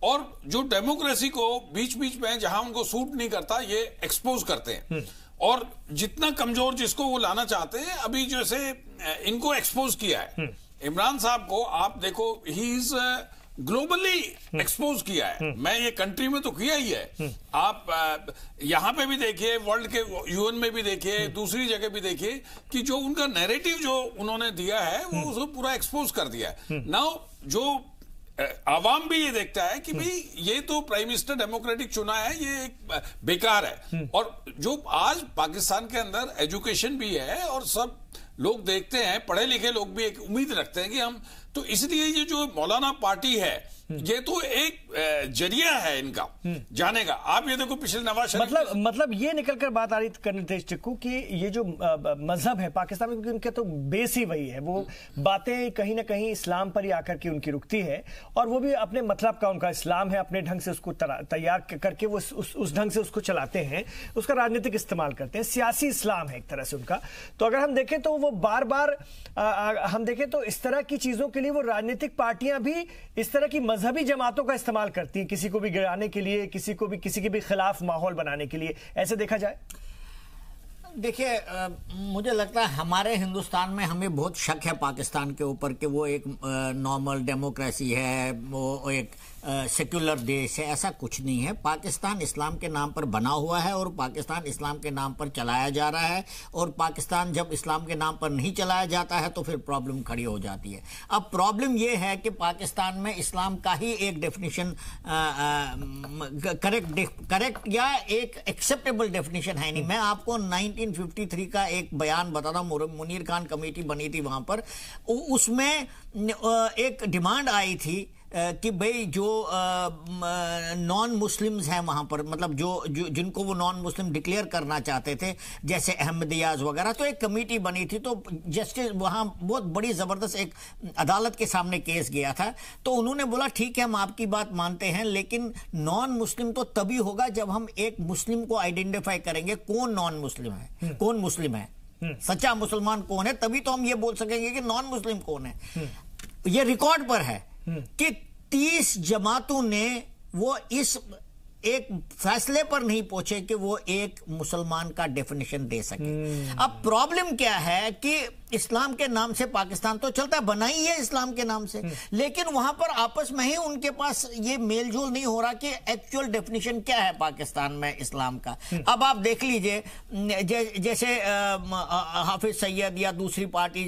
اور جو ڈیموکریسی کو بیچ بیچ میں جہاں ان کو سوٹ نہیں کرتا یہ ایکسپوز کرتے ہیں, اور جتنا کمزور جس کو وہ لانا چاہتے ہیں ابھی جیسے ان کو ایکسپوز کیا ہے. عمران صاحب کو آپ دیکھو, ہی از گلوبلی ایکسپوز کیا ہے. میں یہ کنٹری میں تو کیا ہی ہے, آپ یہاں پہ بھی دیکھیے, ورلڈ کے یو این میں بھی دیکھیے, دوسری جگہ بھی دیکھیے کہ جو ان کا نیریٹو جو انہوں نے دیا ہے وہ اس کو پورا ایکسپوز کر دیا ہے. ناؤ جو عوام بھی یہ دیکھتا ہے کہ بھئی یہ تو پرائم منسٹر ڈیموکریٹک چنا ہے, یہ ایک بیکار ہے. اور جو آج پاکستان کے اندر ایجوکیشن بھی ہے اور سب لوگ دیکھتے ہیں, پڑھے لکھے لوگ بھی ایک امید رکھتے ہیں کہ ہم تو, اس لیے یہ جو مولانا پارٹی ہے یہ تو ایک ذریعہ ہے ان کا جانے کا. آپ یہ دیکھو پچھلے نواز شریف مطلب یہ نکل کر بات آ رہی کرنی تھی ٹکو کہ یہ جو مذہب ہے پاکستان میں, کیونکہ ان کے تو بیس ہی وہی ہے, وہ باتیں کہیں نہ کہیں اسلام پر ہی آ کر کے ان کی رکتی ہے, اور وہ بھی اپنے مطلب کا ان کا اسلام ہے, اپنے ڈھنگ سے اس کو تیار کر کے وہ اس ڈھنگ سے اس کو چلاتے ہیں, اس کا راجنیتک استعمال کرتے ہیں. سیاسی اسلام ہے ایک طرح سے ان کا. تو اگر ہم دیکھیں تو وہ بار بار ہم دیکھیں تو اس طرح کی چیزوں کے لیے وہ راجنیتک پارٹیاں بھی اس طرح کی مذہبی جماعتوں کا استعمال کرتی ہیں, کسی کو بھی گرانے کے لیے, کسی کے بھی خلاف ماحول بنانے کے لیے. ایسے دیکھا جائے دیکھیے, مجھے لگتا ہے ہمارے ہندوستان میں ہمیں بہت شک ہے پاکستان کے اوپر کہ وہ ایک نارمل ڈیموکریسی ہے, وہ ایک سیکولر دیش ہے. ایسا کچھ نہیں ہے. پاکستان اسلام کے نام پر بنا ہوا ہے اور پاکستان اسلام کے نام پر چلایا جا رہا ہے, اور پاکستان جب اسلام کے نام پر نہیں چلایا جاتا ہے تو پھر پرابلم کھڑی ہو جاتی ہے. اب پرابلم یہ ہے کہ پاکستان میں اسلام کا ہی ایک ڈیفینیشن کریکٹ یا ایک ایکسیپٹیبل ڈیفینیشن ہے نہیں. میں آپ کو 1953 کا ایک بیان بتاتا ہوں, منیر خان کمیٹی بنی تھی وہاں پر, اس میں ایک ڈیمانڈ آئی تھی کہ بھئی جو نان مسلمز ہیں وہاں پر, مطلب جو جن کو وہ نان مسلم ڈکلیئر کرنا چاہتے تھے جیسے احمدیاز وغیرہ, تو ایک کمیٹی بنی تھی. تو جسٹس وہاں بہت بڑی زبردست ایک عدالت کے سامنے کیس گیا تھا, تو انہوں نے بولا ٹھیک ہے ہم آپ کی بات مانتے ہیں, لیکن نان مسلم تو تبھی ہوگا جب ہم ایک مسلم کو آئیڈینٹیفائی کریں گے کون نان مسلم ہے, کون مسلم ہے, سچا مسلمان کون ہے, تبھی تو ہم یہ بول سکیں گے کہ نان مسلم کون ہے. یہ ریکارڈ پر ہے کہ 30 جماعتوں نے وہ اس ایک فیصلے پر نہیں پہنچے کہ وہ ایک مسلمان کا ڈیفینیشن دے سکے. اب پرابلم کیا ہے کہ اسلام کے نام سے پاکستان تو چلتا ہے, بنائی ہے اسلام کے نام سے, لیکن وہاں پر آپس میں ہی ان کے پاس یہ میل جول نہیں ہو رہا کہ ایکچوئل ڈیفینیشن کیا ہے پاکستان میں اسلام کا. اب آپ دیکھ لیجئے جیسے حافظ سید یا دوسری پارٹی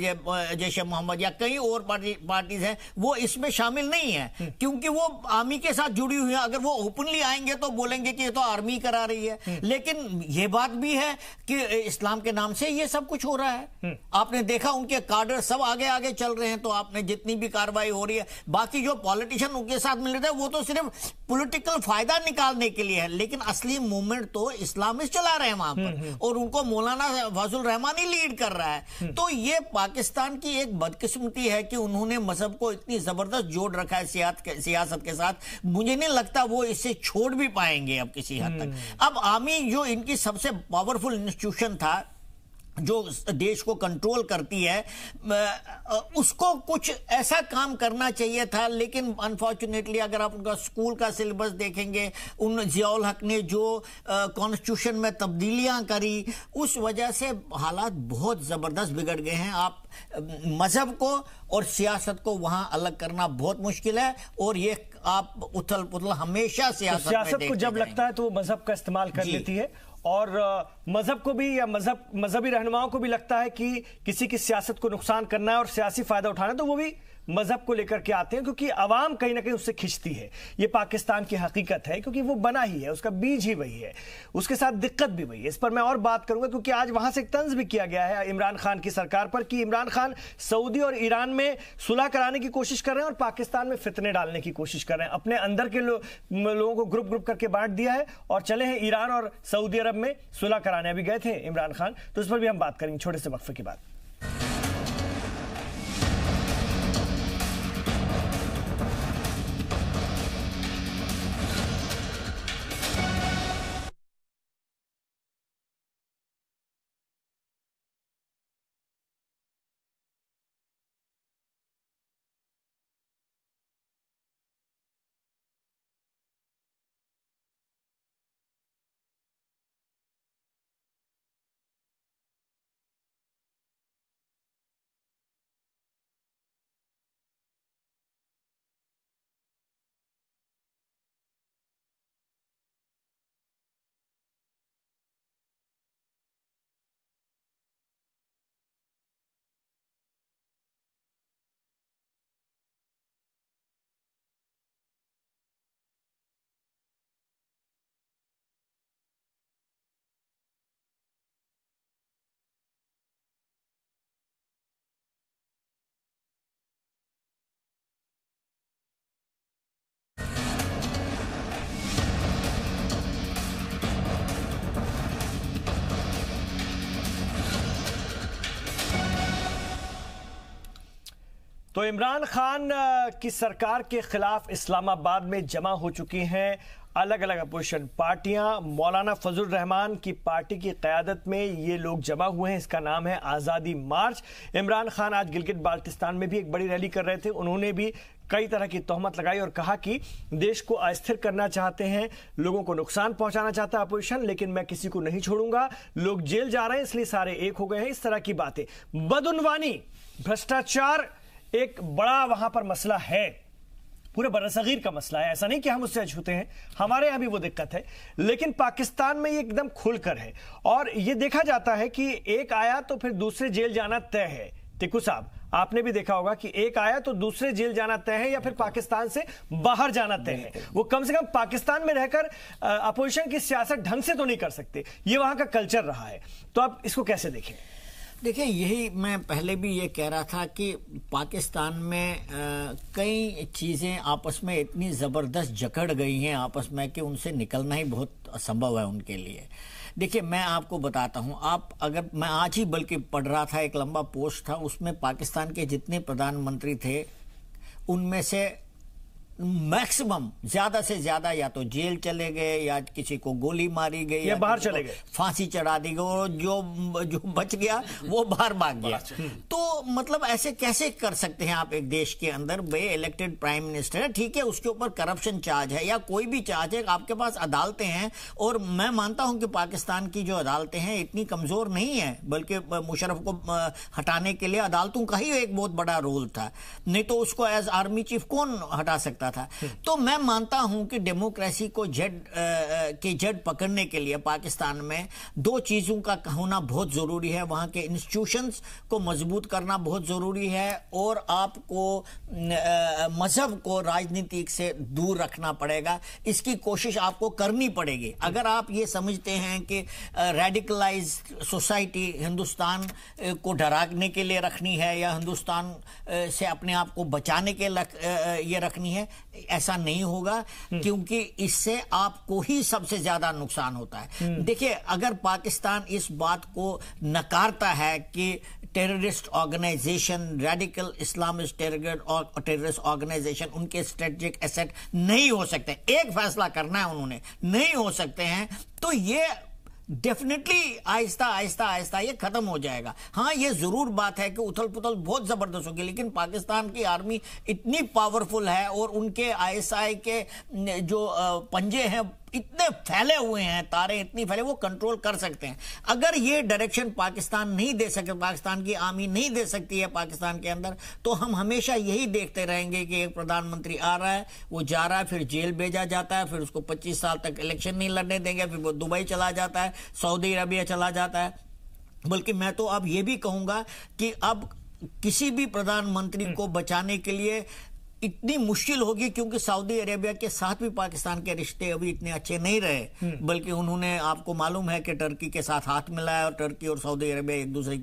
جیش محمد یا کئی اور پارٹیز ہیں, وہ اس میں شامل نہیں ہیں کیونکہ وہ آرمی کے ساتھ جڑی ہوئی ہیں. اگر وہ اوپنلی آئیں گے تو بولیں گے کہ یہ تو آرمی کرا رہی ہے, لیکن یہ بات بھی ہے کہ اسلام کے نام سے یہ سب کچھ ہو رہا ہے. آپ نے دیکھا ان کے کارڈر سب آگے چل رہے ہیں, تو آپ نے جتنی بھی کاروائی ہو رہی ہے, باقی جو پولیٹیشین ان کے ساتھ مل رہے تھے وہ تو صرف پولیٹیکل فائدہ نکالنے کے لیے ہے, لیکن اصلی موومنٹ تو اسلامسٹ چلا رہے ہیں وہاں پر, اور ان کو مولانا فضل الرحمان ہی لیڈ کر رہا ہے. تو یہ پاکستان کی ایک بدقسمتی ہے کہ انہوں نے مذہب کو اتنی زبردست جوڑ رکھا ہے سیاست کے ساتھ. مجھے نہیں لگتا وہ اسے چھوڑ بھی پائیں گے اب کسی حد تک. اب آرمی جو ان کی سب سے پاورفل انسٹیٹیوشن تھا, جو دیش کو کنٹرول کرتی ہے, اس کو کچھ ایسا کام کرنا چاہیے تھا, لیکن انفارچونیٹلی اگر آپ ان کا اسکول کا سلیبس دیکھیں گے, ان ضیاء الحق نے جو کانسٹیٹیوشن میں تبدیلیاں کری, اس وجہ سے حالات بہت زبردست بگڑ گئے ہیں. آپ مذہب کو اور سیاست کو وہاں الگ کرنا بہت مشکل ہے, اور یہ آپ اتھل پتھل ہمیشہ سیاست کو جب لگتا ہے تو وہ مذہب کا استعمال کر لیتی ہے, اور مذہب کو بھی یا مذہبی رہنماؤں کو بھی لگتا ہے کہ کسی کی سیاست کو نقصان کرنا ہے اور سیاسی فائدہ اٹھانا ہے, تو وہ بھی مذہب کو لے کر کے آتے ہیں, کیونکہ عوام کہیں نہ کہیں اس سے کھنچتی ہے. یہ پاکستان کی حقیقت ہے, کیونکہ وہ بنا ہی ہے, اس کا بیج ہی وہی ہے, اس کے ساتھ دقت بھی وہی ہے. اس پر میں اور بات کروں گا کیونکہ آج وہاں سے ایک طنز بھی کیا گیا ہے عمران خان کی سرکار پر کہ عمران خان سعودی اور ایران میں صلح کرانے کی کوشش کر رہے ہیں اور پاکستان میں فتنے ڈالنے کی کوشش کر رہے ہیں. اپنے اندر کے لوگوں کو گروپ کر کے بانٹ دیا ہے اور چلے ہیں ایران اور سعودی عرب میں صلح کرانے. ابھی گئے تھے عمران خان, تو اس پر بھی ہم بات کریں گے چھوٹے سے وقفے کے بعد. تو عمران خان کی سرکار کے خلاف اسلام آباد میں جمع ہو چکی ہیں الگ الگ اپوزیشن پارٹیاں. مولانا فضل الرحمان کی پارٹی کی قیادت میں یہ لوگ جمع ہوئے ہیں. اس کا نام ہے آزادی مارچ. عمران خان آج گلگت بالتستان میں بھی ایک بڑی ریلی کر رہے تھے. انہوں نے بھی کئی طرح کی تہمت لگائی اور کہا کہ دیش کو استھر کرنا چاہتے ہیں, لوگوں کو نقصان پہنچانا چاہتا ہے اپوزیشن, لیکن میں کسی کو نہیں چھوڑوں گا, لوگ جیل جا رہے ہیں اس لیے سارے ایک ہو گئے ہیں. اس طرح کی باتیں. بدعنوانی, بھرشٹاچار ایک بڑا وہاں پر مسئلہ ہے, پورے برصغیر کا مسئلہ ہے. ایسا نہیں کہ ہم اس سے اچھوتے ہیں, ہمارے یہاں بھی وہ دقت ہے, لیکن پاکستان میں یہ ایک دم کھل کر ہے. اور یہ دیکھا جاتا ہے کہ ایک آیا تو پھر دوسرے جیل جانا طے ہے. ٹکو صاحب, آپ نے بھی دیکھا ہوگا کہ ایک آیا تو دوسرے جیل جانا طے ہے یا پھر پاکستان سے باہر جانا طے ہے. وہ کم سے کم پاکستان میں رہ کر اپوزیشن کی سیاست ڈھنگ سے تو نہیں کر سکتے. یہ وہاں کا کلچر رہا ہے. تو آپ اس کو کیسے دیکھیں؟ دیکھیں, یہی میں پہلے بھی یہ کہہ رہا تھا کہ پاکستان میں کئی چیزیں آپس میں اتنی زبردست جکڑ گئی ہیں آپس میں کہ ان سے نکلنا ہی بہت اسمبھو ہے ان کے لیے. دیکھیں, میں آپ کو بتاتا ہوں, میں آج ہی بلکہ پڑھ رہا تھا, ایک لمبا پوسٹ تھا, اس میں پاکستان کے جتنے پردھان منتری تھے ان میں سے میکسیمم زیادہ سے زیادہ یا تو جیل چلے گئے یا کسی کو گولی ماری گئی یا باہر چلے گئے, پھانسی چڑھا دی گئی, اور جو بچ گیا وہ باہر بھاگ گیا. تو مطلب ایسے کیسے کر سکتے ہیں آپ ایک دیش کے اندر؟ بھائی الیکٹڈ پرائم منسٹر ہے, ٹھیک ہے, اس کے اوپر کرپشن چارج ہے یا کوئی بھی چارج ہے, آپ کے پاس عدالتیں ہیں. اور میں مانتا ہوں کہ پاکستان کی جو عدالتیں ہیں اتنی کمزور نہیں ہیں, بلکہ مشرف کو ہٹانے کے لیے عدالتوں کا ہی ایک بہت بڑا رول تھا, نہیں تو اس کو ایز آرمی چیف کون ہٹا سکتا تھا. تو میں مانتا ہوں کہ ڈیموکریسی کو جڑ پکڑنے کے لیے پاکستان میں دو چیزوں کا ہونا بہت ضروری ہے. وہاں کے انسٹیٹیوشنز کو مضبوط کرنا بہت ضروری ہے, اور آپ کو مذہب کو راجنیتی سے دور رکھنا پڑے گا. اس کی کوشش آپ کو کرنی پڑے گی. اگر آپ یہ سمجھتے ہیں کہ ریڈیکلائز سوسائٹی ہندوستان کو ڈرانے کے لیے رکھنی ہے یا ہندوستان سے اپنے آپ کو بچانے کے یہ رکھنی ہے, ایسا نہیں ہوگا, کیونکہ اس سے آپ کو ہی سب سے زیادہ نقصان ہوتا ہے. دیکھیں, اگر پاکستان اس بات کو نکارتا ہے کہ terrorist organisation, radical Islamist terrorist organisation ان کے اسٹریٹجک ایسٹ نہیں ہو سکتے, ایک فیصلہ کرنا ہے انہوں نے, نہیں ہو سکتے ہیں, تو یہ ڈیفینیٹلی آہستہ آہستہ یہ ختم ہو جائے گا. ہاں, یہ ضرور بات ہے کہ اتھل پتھل بہت زبردست ہوگی, لیکن پاکستان کی آرمی اتنی پاورفل ہے اور ان کے ISI کے جو پنجے ہیں اتنے پھیلے ہوئے ہیں, تاریں اتنی پھیلے, وہ کنٹرول کر سکتے ہیں. اگر یہ ڈائریکشن پاکستان نہیں دے سکتے, پاکستان کی آرمی نہیں دے سکتی ہے پاکستان کے اندر, تو ہم ہمیشہ یہی دیکھتے رہیں گے کہ ایک پردھان منتری آ رہا ہے, وہ جا رہا ہے, پھر جیل بھیجا جاتا ہے, پھر اس کو 25 سال تک الیکشن نہیں لڑنے دیں گے, پھر وہ دبئی چلا جاتا ہے, سعودی عربیہ چلا جاتا ہے. بلکہ میں تو اب یہ بھی کہوں گا کہ اب کسی بھی پردھان منتری کو بچانے کے لیے اتنی مشکل ہوگی, کیونکہ سعودی عربیہ کے ساتھ بھی پاکستان کے رشتے ابھی اتنے اچھے نہیں رہے, بلکہ انہوں نے, آپ کو معلوم ہے کہ ٹرکی کے ساتھ ہاتھ ملایا, اور ٹرکی اور سعودی عربیہ ایک دوسرے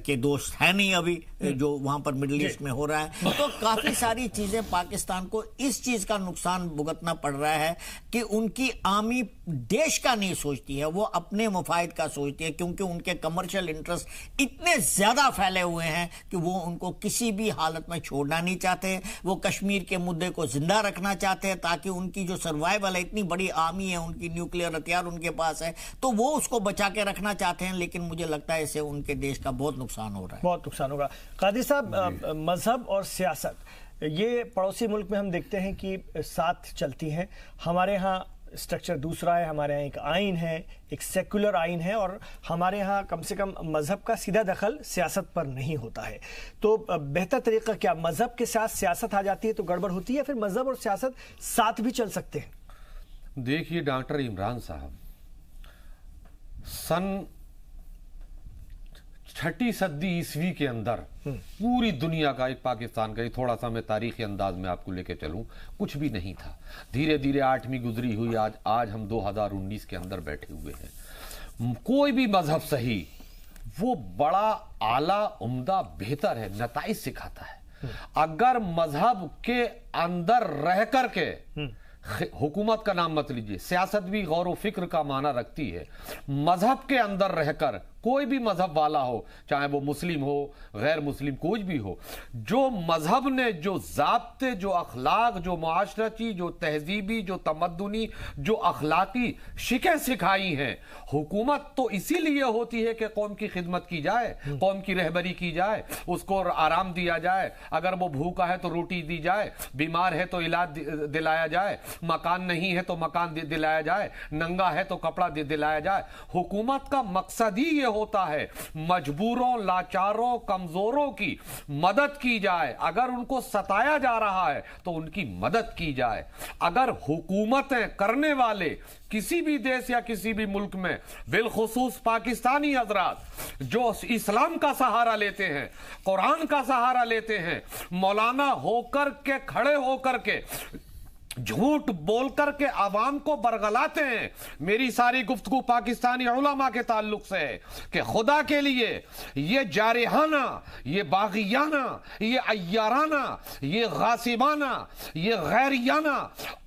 کے دوست ہیں نہیں ابھی, جو وہاں پر مڈل ایسٹ میں ہو رہا ہے. تو کافی ساری چیزیں پاکستان کو اس چیز کا نقصان بھگتنا پڑ رہا ہے کہ ان کی آرمی دیش کا نہیں سوچتی ہے, وہ اپنے مفاد کا سوچتی ہے, کیونکہ ان کے کمرشل انٹرسٹ اتنے زیادہ پھیلے ہوئے ہیں کہ وہ ان کو کسی بھی حالت میں چھوڑنا نہیں چاہتے. وہ کشمیر کے مدعے کو زندہ رکھنا چاہتے ہیں تاکہ ان کی جو سروائیول ہے, اتنی بڑی آرمی ہے, ان کی نیوکلیئر ہتھیار ان کے پاس ہے, تو وہ اس کو بچا کے رکھنا چاہتے ہیں. لیکن مجھے لگتا ہے اسے ان کے دیش کا بہت نقصان ہو رہا ہے, بہت نقصان ہوگا. قادری صاحب, مذہب اور سیاست یہ پڑوسی ملک میں ہم دیکھتے ہیں کہ ساتھ چلتی ہیں. ہمارے ہاں اسٹرکچر دوسرا ہے, ہمارے ہاں ایک آئین ہے, ایک سیکولر آئین ہے, اور ہمارے ہاں کم سے کم مذہب کا سیدھا دخل سیاست پر نہیں ہوتا ہے. تو بہتر طریقہ کیا, مذہب کے ساتھ سیاست آ جاتی ہے تو گڑبڑ ہوتی ہے, پھر مذہب اور سیاست ساتھ بھی چل سکتے ہیں؟ دیکھیے ڈاکٹر عمران صاحب, سن 6 صدی عیسوی کے اندر پوری دنیا کا, ایک پاکستان کا, یہ تھوڑا سا میں تاریخی انداز میں آپ کو لے کے چلوں, کچھ بھی نہیں تھا. دھیرے دھیرے 8ویں گزری ہوئی, آج ہم 2019 کے اندر بیٹھے ہوئے ہیں. کوئی بھی مذہب صحیح وہ بڑا اعلیٰ, عمدہ, بہتر ہے, نتائج سکھاتا ہے. اگر مذہب کے اندر رہ کر کے, حکومت کا نام مت لیجیے, سیاست بھی غور و فکر کا معنی رکھتی ہے, مذہب کے اندر رہ کر کوئی بھی مذہب والا ہو، چاہے وہ مسلم ہو غیر مسلم کوئی بھی ہو، جو مذہب نے جو ضابطے، جو اخلاق، جو معاشرتی، جو تہذیبی، جو تمدنی، جو اخلاقی شکیں سکھائی ہیں، حکومت تو اسی لیے ہوتی ہے کہ قوم کی خدمت کی جائے، قوم کی رہبری کی جائے، اس کو آرام دیا جائے، اگر وہ بھوکا ہے تو روٹی دی جائے، بیمار ہے تو علاج دلایا جائے، مکان نہیں ہے تو مکان دلایا جائے، ننگا ہے تو کپڑا دلایا جائے۔ حکومت کا مقصد ہی یہ ہوتا ہے مجبوروں، لاچاروں، کمزوروں کی مدد کی جائے، اگر ان کو ستایا جا رہا ہے تو ان کی مدد کی جائے۔ اگر حکومتیں کرنے والے کسی بھی دیش یا کسی بھی ملک میں، بالخصوص پاکستانی حضرات جو اسلام کا سہارا لیتے ہیں، قرآن کا سہارا لیتے ہیں، مولانا ہو کر کے، کھڑے ہو کر کے جھوٹ بول کر کے عوام کو برگلاتے ہیں۔ میری ساری گفتگو پاکستانی علماء کے تعلق سے ہے کہ خدا کے لیے یہ جارحانہ، یہ باغیانہ، یہ عیارانہ، یہ غاصبانہ، یہ غیریانہ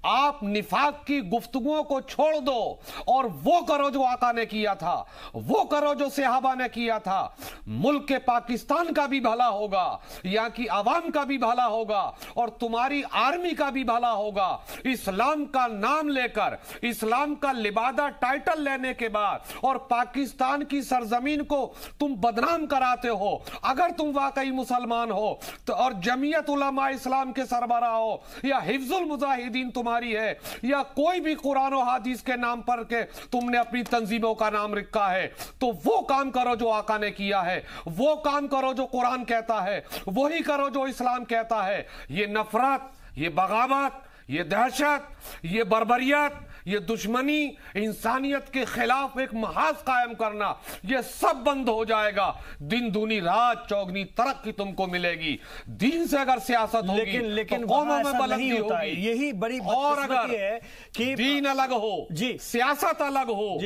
آپ نفاق کی گفتگوؤں کو چھوڑ دو اور وہ کرو جو آقا نے کیا تھا، وہ کرو جو صحابہ نے کیا تھا۔ ملک کے پاکستان کا بھی بھلا ہوگا، یہاں کی عوام کا بھی بھلا ہوگا اور تمہاری آرمی کا بھی بھلا ہوگا۔ اسلام کا نام لے کر، اسلام کا لبادہ ٹائٹل لینے کے بعد اور پاکستان کی سرزمین کو تم بدنام کراتے ہو، اگر تم واقعی مسلمان ہو تو، اور جمعیت علماء اسلام کے سربراہ ہو یا حفظ المجاہدین تمہاری ہے یا کوئی بھی قرآن و حدیث کے نام پر کہ تم نے اپنی تنظیموں کا نام رکھا ہے، تو وہ کام کرو جو آقا نے کیا ہے، وہ کام کرو جو قرآن کہتا ہے، وہی کرو جو اسلام کہتا ہے۔ یہ نفرت، یہ بغاوت، یہ دہشت، یہ بربریت، یہ دشمنی، انسانیت کے خلاف ایک محاذ قائم کرنا، یہ سب بند ہو جائے گا۔ دن دونی رات چوگنی ترقی تم کو ملے گی۔ دین سے اگر سیاست ہوگی لیکن تو قوموں میں بلندی ہوگی۔ یہی بڑی اور اگر ہے کہ دین الگ ہو، سیاست الگ ہو،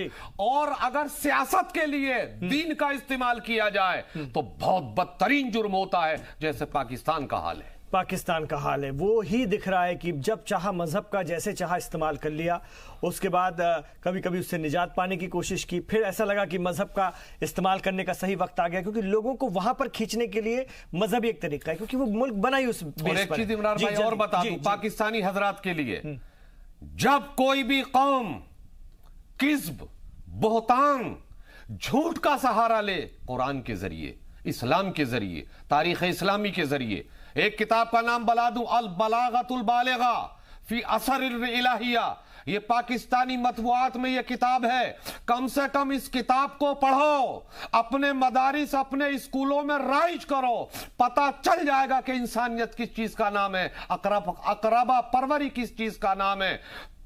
اور اگر سیاست کے لیے دین کا استعمال کیا جائے تو بہت بدترین جرم ہوتا ہے، جیسے پاکستان کا حال ہے۔ پاکستان کا حال ہے وہ ہی دکھ رہا ہے کہ جب چاہا مذہب کا جیسے چاہا استعمال کر لیا، اس کے بعد کبھی کبھی اس سے نجات پانے کی کوشش کی، پھر ایسا لگا کہ مذہب کا استعمال کرنے کا صحیح وقت آ گیا، کیونکہ لوگوں کو وہاں پر کھینچنے کے لیے مذہب ایک طریقہ ہے، کیونکہ وہ ملک بنا ہی اس بیس پر۔ اور ایک چیز عمران بھائی اور بتا دوں پاکستانی حضرات کے لیے، جب کوئی بھی قوم کذب، بہتان، جھوٹ کا سہارا لے، قرآن کے ذریعے، اسلام کے ذریعے، تاریخ اسلامی کے ذریعے، ایک کتاب کا نام بلا دوں، البلاغۃ البالغہ فی اثر الالہیہ، یہ پاکستانی مطبوعات میں یہ کتاب ہے، کم سے کم اس کتاب کو پڑھو، اپنے مدارس، اپنے اسکولوں میں رائج کرو، پتہ چل جائے گا کہ انسانیت کس چیز کا نام ہے، اقربا پروری کس چیز کا نام ہے۔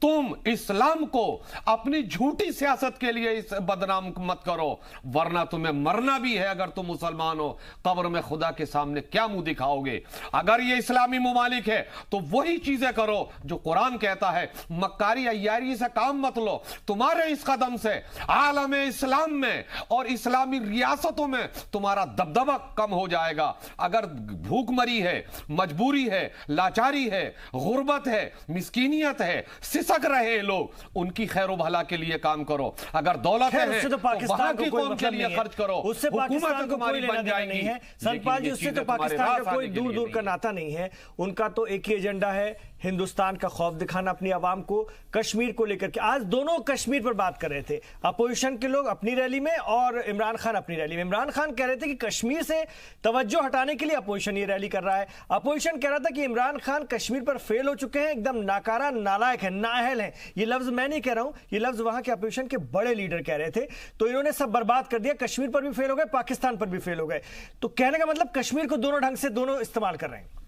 تم اسلام کو اپنی جھوٹی سیاست کے لیے بدنام مت کرو، ورنہ تمہیں مرنا بھی ہے اگر تم مسلمان ہو۔ قبر میں خدا کے سامنے کیا منہ دکھاؤ گے؟ اگر یہ اسلامی ممالک ہے تو وہی چیزیں کرو جو قرآن کہتا ہے، مکاری عیاری سے کام مت لو۔ تمہارے اس قدم سے عالم اسلام میں اور اسلامی ریاستوں میں تمہارا دبدبہ کم ہو جائے گا۔ اگر بھوک مری ہے، مجبوری ہے، لاچاری ہے، غربت ہے، مسکینیت ہے، سسک رہے لوگ، ان کی خیر و بھلا کے لیے کام کرو۔ اگر دولت ہے تو وہاں کی قوم کے لیے خرچ کرو، اس سے پاکستان کو کوئی لینا دینا نہیں ہے۔ سنپال جی، اس سے تو پاکستان کا کوئی دور دور کا ناتا نہیں ہے، ان کا تو ایک ہی ایجنڈا ہے، ہندوستان کا خوف دکھانا اپنی عوام کو، کشمیر کو لے کر کے۔ آج دونوں کشمیر پر بات کر رہے تھے، اپوزیشن کے لوگ اپنی ریلی میں اور عمران خان اپنی ریلی میں۔ عمران خان کہہ رہے تھے کہ کشمیر سے توجہ ہٹانے کے لیے اپوزیشن یہ ریلی کر رہا ہے، اپوزیشن کہہ رہا تھا کہ عمران خان کشمیر پر فیل ہو چکے ہیں، ایک دم ناکارہ، نالائق ہے، نااہل ہے۔ یہ لفظ میں نہیں کہہ رہا ہوں، یہ لفظ وہاں کے اپوزیشن کے بڑے لیڈر کہہ رہے تھے، تو انہوں نے سب برباد کر دیا، کشمیر پر بھی فیل ہو گئے، پاکستان پر بھی فیل ہو گئے۔ تو کہنے کا مطلب کشمیر کو دونوں ڈھنگ سے دونوں استعمال کر رہے ہیں۔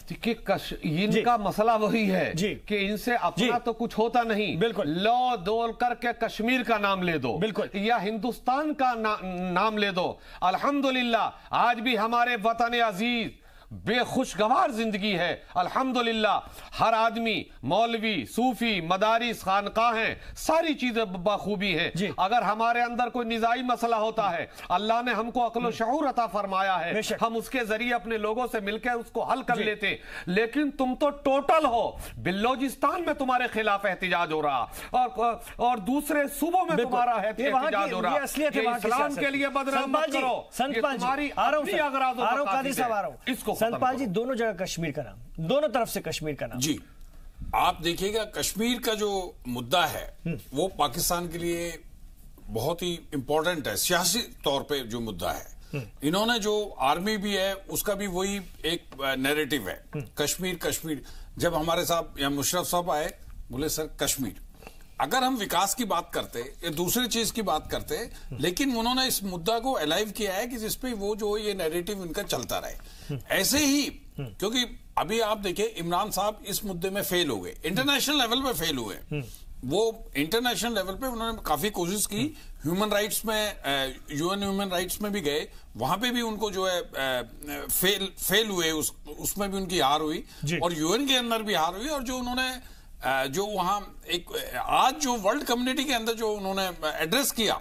ان کا مسئلہ وہی ہے کہ ان سے اپنا تو کچھ ہوتا نہیں، بالکل لو دول کر کے کشمیر کا نام لے دو، بالکل، یا ہندوستان کا نام لے دو۔ الحمدللہ آج بھی ہمارے وطن عزیز بے خوشگوار زندگی ہے. الحمدللہ ہر آدمی مولوی صوفی مدارس خانقاہیں ساری چیزیں بخوبی ہیں. اگر ہمارے اندر کوئی نزاعی مسئلہ ہوتا ہے اللہ نے ہم کو عقل و شعور عطا فرمایا ہے, ہم اس کے ذریعے اپنے لوگوں سے مل کے اس کو حل کر لیتے. لیکن تم تو ٹوٹل ہو, بلوچستان میں تمہارے خلاف احتجاج ہو رہا اور دوسرے صوبوں میں تمہارا احتجاج ہو رہا. یہ اسلام کے لیے بدنام مت کرو, یہ تمہاری اپنی اغراض و مقاصد ہے. اس کو سنت پال جی دونوں جگہ کشمیر کا نام, دونوں طرف سے کشمیر کا نام. جی آپ دیکھیے گا کشمیر کا جو مدعا ہے وہ پاکستان کے لیے بہت ہی امپورٹنٹ ہے سیاسی طور پہ. جو مدعا ہے انہوں نے جو آرمی بھی ہے اس کا بھی وہی ایک نیریٹو ہے, کشمیر کشمیر. جب ہمارے صاحب یا مشرف صاحب آئے بولے سر کشمیر, اگر ہم وکاس کی بات کرتے یا دوسری چیز کی بات کرتے, لیکن انہوں نے اس مدعا کو الائیو کیا ہے کہ جس پہ وہ جو یہ نیریٹو ان کا چلتا رہے. ایسے ہی کیونکہ ابھی آپ دیکھیں عمران صاحب اس مدعے میں فیل ہو گئے, انٹرنیشنل لیول پہ فیل ہوئے. وہ انٹرنیشنل لیول پہ انہوں نے کافی کوشش کی, ہیومن رائٹس میں یو این ہیومن رائٹس میں بھی گئے, وہاں پہ بھی ان کو جو ہے فیل ہوئے, اس میں بھی ان کی ہار ہوئی اور یو این کے اندر بھی ہار ہوئی. اور جو انہوں نے جو وہاں ایک آج جو ورلڈ کمیونٹی کے اندر جو انہوں نے ایڈریس کیا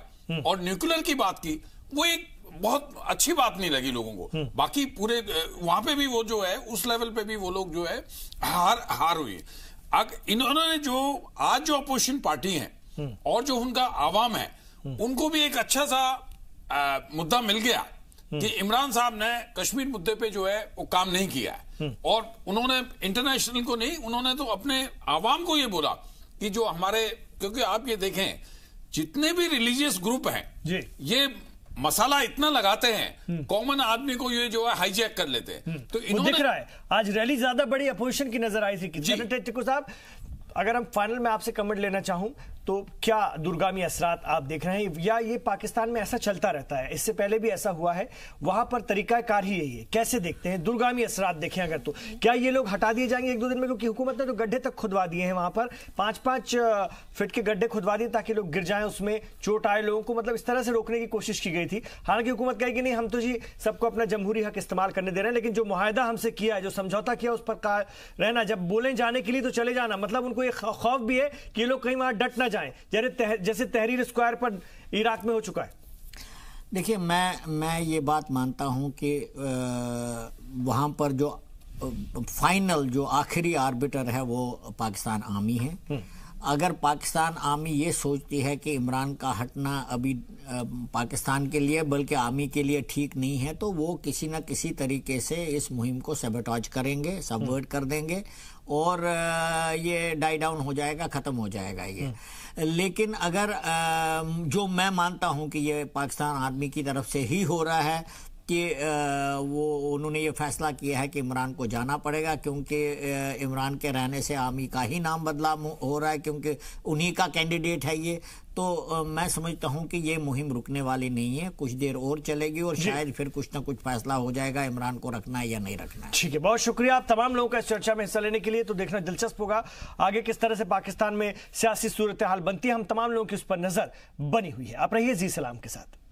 اور نیوکلیر کی بات کی, وہ ایک بہت اچھی بات نہیں لگی لوگوں کو. باقی پورے وہاں پہ بھی وہ جو ہے اس لیول پہ بھی وہ لوگ جو ہے ہار ہوئی. انہوں نے جو آج جو اپوزیشن پارٹی ہیں اور جو ان کا عوام ہے ان کو بھی ایک اچھا سا مدعا مل گیا کہ عمران صاحب نے کشمیر مدعے پہ جو ہے وہ کام نہیں کیا ہے. اور انہوں نے انٹرنیشنل کو نہیں, انہوں نے تو اپنے عوام کو یہ بولا کہ جو ہمارے, کیونکہ آپ یہ دیکھیں جتنے بھی ریلیجیس گروپ ہیں یہ مسالہ اتنا لگاتے ہیں کامن آدمی کو یہ جو ہے ہائی جیک کر لیتے ہیں. تو انہوں دکھ رہا ہے آج ریلی زیادہ بڑی اپوزیشن کی نظر آئی تھی. سینیٹر ٹکو صاحب اگر ہم فائنل میں آپ سے کمنٹ لینا چاہوں تو کیا دورگامی اثرات آپ دیکھ رہے ہیں, یا یہ پاکستان میں ایسا چلتا رہتا ہے, اس سے پہلے بھی ایسا ہوا ہے, وہاں پر طریقہ کار ہی یہی ہے, کیسے دیکھتے ہیں دورگامی اثرات دیکھیں اگر تو کیا یہ لوگ ہٹا دیے جائیں گے ایک دو دن میں, کیونکہ حکومت نے تو گڈھے تک کھدوا دیے ہیں وہاں پر 5-5 فٹ کے گڈھے کھدوا دیے تاکہ لوگ گر جائیں, اس میں چوٹ آئے لوگوں کو, مطلب اس طرح سے روکنے کی کوشش کی گئی تھی. حالانکہ حکومت کہے کہ نہیں ہم تو جی سب کو اپنا جمہوری حق استعمال کرنے دے رہے ہیں, لیکن جو معاہدہ ہم سے کیا ہے, جو سمجھوتا کیا اس پر رہنا, جب بولیں جانے کے لیے تو چلے جانا. مطلب ان کو ایک خوف بھی ہے کہ یہ لوگ کہیں وہاں ڈٹ نہ جائیں جیسے تحریر اسکوائر پر عراق میں ہو چکا ہے. دیکھیے میں یہ بات مانتا ہوں کہ وہاں پر جو فائنل جو آخری آربیٹر ہے وہ پاکستان آرمی ہے. اگر پاکستان آرمی یہ سوچتی ہے کہ عمران کا ہٹنا ابھی پاکستان کے لیے بلکہ آرمی کے لیے ٹھیک نہیں ہے تو وہ کسی نہ کسی طریقے سے اس مہم کو سیبوٹاج کریں گے, سبورٹ کر دیں گے اور یہ ڈائی ڈاؤن ہو جائے گا, ختم ہو جائے گا یہ. لیکن اگر جو میں مانتا ہوں کہ یہ پاکستان آرمی کی طرف سے ہی ہو رہا ہے کہ وہ انہوں نے یہ فیصلہ کیا ہے کہ عمران کو جانا پڑے گا, کیونکہ عمران کے رہنے سے آرمی کا ہی نام بدلا ہو رہا ہے, کیونکہ انہی کا کینڈیڈیٹ ہے یہ. تو میں سمجھتا ہوں کہ یہ مہم رکنے والی نہیں ہے, کچھ دیر اور چلے گی اور شاید پھر کچھ نہ کچھ فیصلہ ہو جائے گا عمران کو رکھنا ہے یا نہیں رکھنا ہے. ٹھیک ہے, بہت شکریہ آپ تمام لوگوں کا اس چرچا میں حصہ لینے کے لیے. تو دیکھنا دلچسپ ہوگا آگے کس طرح سے پاکستان میں سیاسی صورتحال بنتی ہے, ہم تمام لوگوں کی اس پر نظر بنی ہوئی ہے. آپ رہیے زی سلام کے ساتھ.